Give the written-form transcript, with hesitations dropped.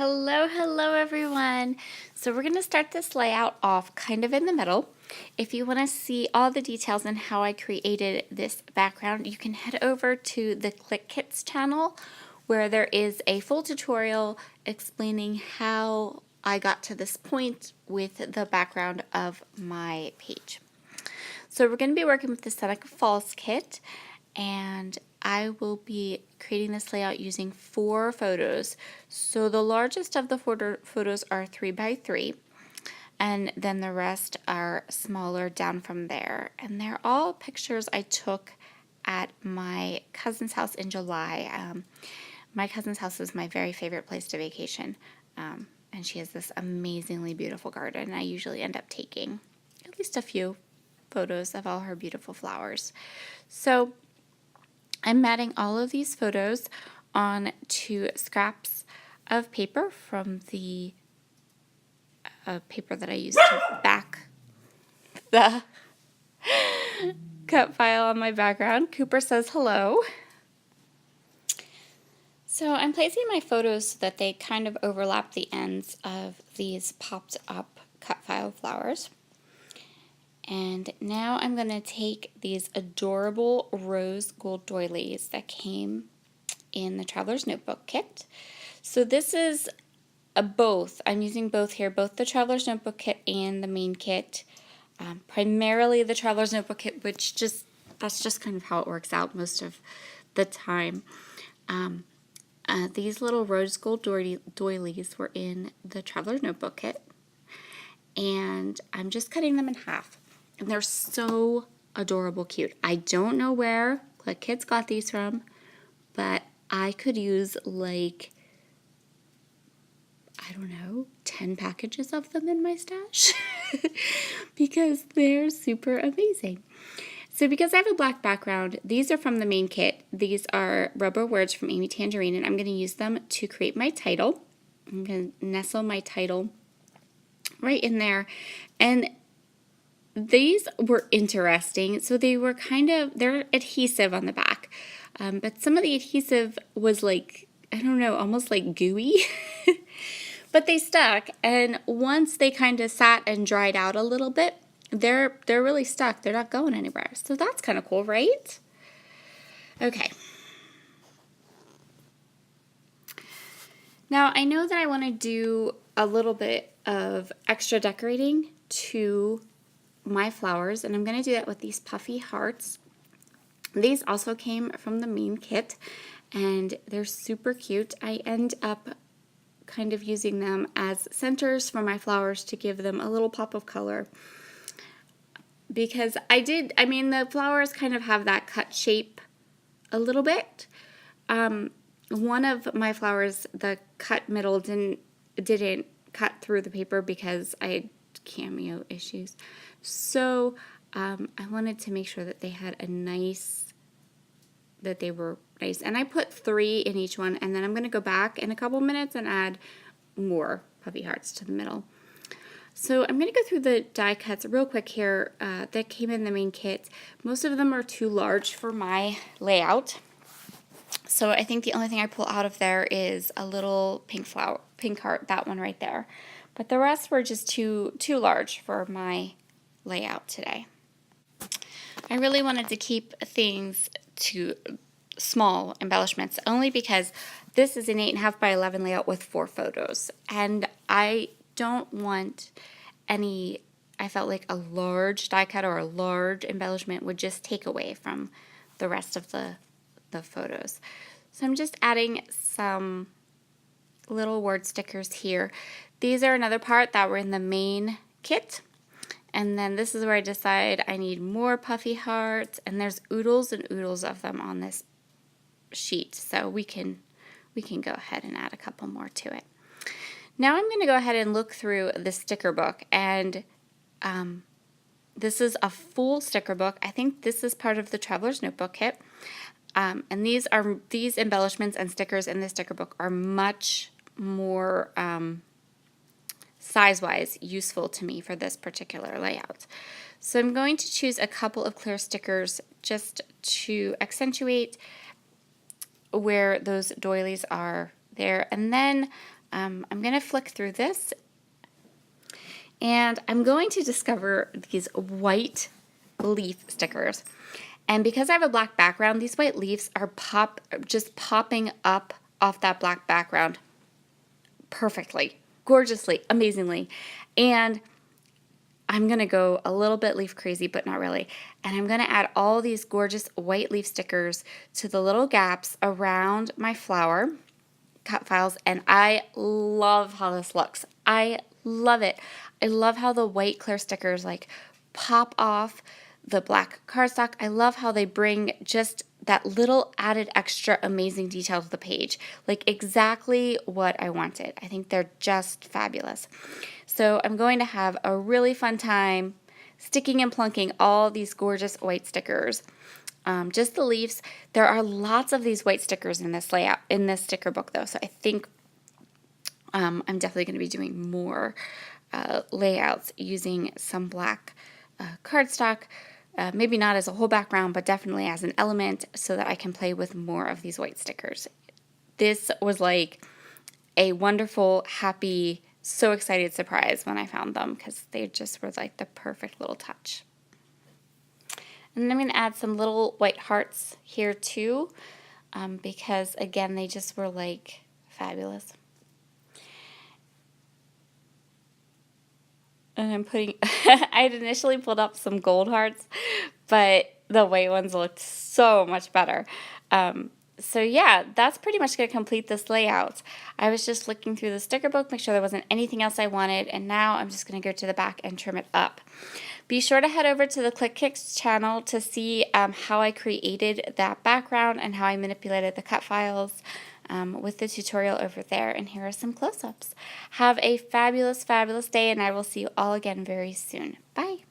Hello everyone. So we're going to start this layout off kind of in the middle. If you want to see all the details and how I created this background, you can head over to the Clique Kits channel where there is a full tutorial explaining how I got to this point with the background of my page. So we're going to be working with the Seneca Falls kit, and I will be creating this layout using 4 photos. So the largest of the photos are 3 by 3, and then the rest are smaller down from there. And they're all pictures I took at my cousin's house in July. My cousin's house is my very favorite place to vacation, and she has this amazingly beautiful garden. I usually end up taking at least a few photos of all her beautiful flowers. So I'm matting all of these photos on to scraps of paper from the paper that I used to back the cut file on my background. Cooper says hello. So I'm placing my photos so that they kind of overlap the ends of these popped up cut file flowers. And now I'm going to take these adorable rose gold doilies that came in the Traveler's Notebook kit. So this is both. I'm using both here, both the Traveler's Notebook kit and the main kit. Primarily the Traveler's Notebook kit, which that's just kind of how it works out most of the time. These little rose gold doilies were in the Traveler's Notebook kit, and I'm just cutting them in half. And they're so adorable cute. I don't know where Clique Kits got these from, but I could use like, I don't know, 10 packages of them in my stash because they're super amazing. So because I have a black background, these are from the main kit. These are rubber words from Amy Tangerine, and I'm going to use them to create my title. I'm going to nestle my title right in there. And these were interesting. So they were they're adhesive on the back. But some of the adhesive was like, I don't know, almost like gooey. But they stuck. And once they kind of sat and dried out a little bit, they're really stuck. They're not going anywhere. So that's kind of cool, right? Okay. Now I know that I want to do a little bit of extra decorating to my flowers, and I'm going to do that with these puffy hearts. These also came from the main kit, and they're super cute. I end up kind of using them as centers for my flowers to give them a little pop of color, because the flowers kind of have that cut shape a little bit. One of my flowers, the cut middle didn't cut through the paper because I had cameo issues. So I wanted to make sure that they were nice. And I put 3 in each one, and then I'm going to go back in a couple minutes and add more puffy hearts to the middle. So I'm going to go through the die cuts real quick here that came in the main kit. Most of them are too large for my layout. So I think the only thing I pull out of there is a little pink heart, that one right there. But the rest were just too large for my layout today. I really wanted to keep things to small embellishments, only because this is an 8.5 by 11 layout with 4 photos, and I don't want I felt like a large die cut or a large embellishment would just take away from the rest of the photos. So I'm just adding some little word stickers here. These are another part that were in the main kit. And then this is where I decide I need more puffy hearts, and there's oodles and oodles of them on this sheet. So we can go ahead and add a couple more to it. Now I'm going to go ahead and look through the sticker book, and this is a full sticker book. I think this is part of the Traveler's Notebook kit. And these embellishments and stickers in the sticker book are much more size-wise useful to me for this particular layout. So I'm going to choose a couple of clear stickers just to accentuate where those doilies are there. And then I'm going to flick through this, and I'm going to discover these white leaf stickers. And because I have a black background, these white leaves are just popping up off that black background perfectly, gorgeously, amazingly. And I'm going to go a little bit leaf crazy, but not really. And I'm going to add all these gorgeous white leaf stickers to the little gaps around my flower cut files. And I love how this looks. I love it. I love how the white clear stickers like pop off the black cardstock. I love how they bring just that little added extra amazing detail to the page. Like exactly what I wanted. I think they're just fabulous. So I'm going to have a really fun time sticking and plunking all these gorgeous white stickers. Just the leaves. There are lots of these white stickers in this layout, in this sticker book though. So I think I'm definitely going to be doing more layouts using some black cardstock. Maybe not as a whole background, but definitely as an element so that I can play with more of these white stickers. This was like a wonderful, happy, so excited surprise when I found them because they just were like the perfect little touch. And then I'm going to add some little white hearts here too because again, they just were like fabulous. And I'm putting, I had initially pulled up some gold hearts, but the white ones looked so much better. So yeah, that's pretty much going to complete this layout. I was just looking through the sticker book, make sure there wasn't anything else I wanted, and now I'm just going to go to the back and trim it up. Be sure to head over to the Clique Kits channel to see how I created that background and how I manipulated the cut files with the tutorial over there. And here are some close-ups. Have a fabulous, fabulous day, and I will see you all again very soon. Bye.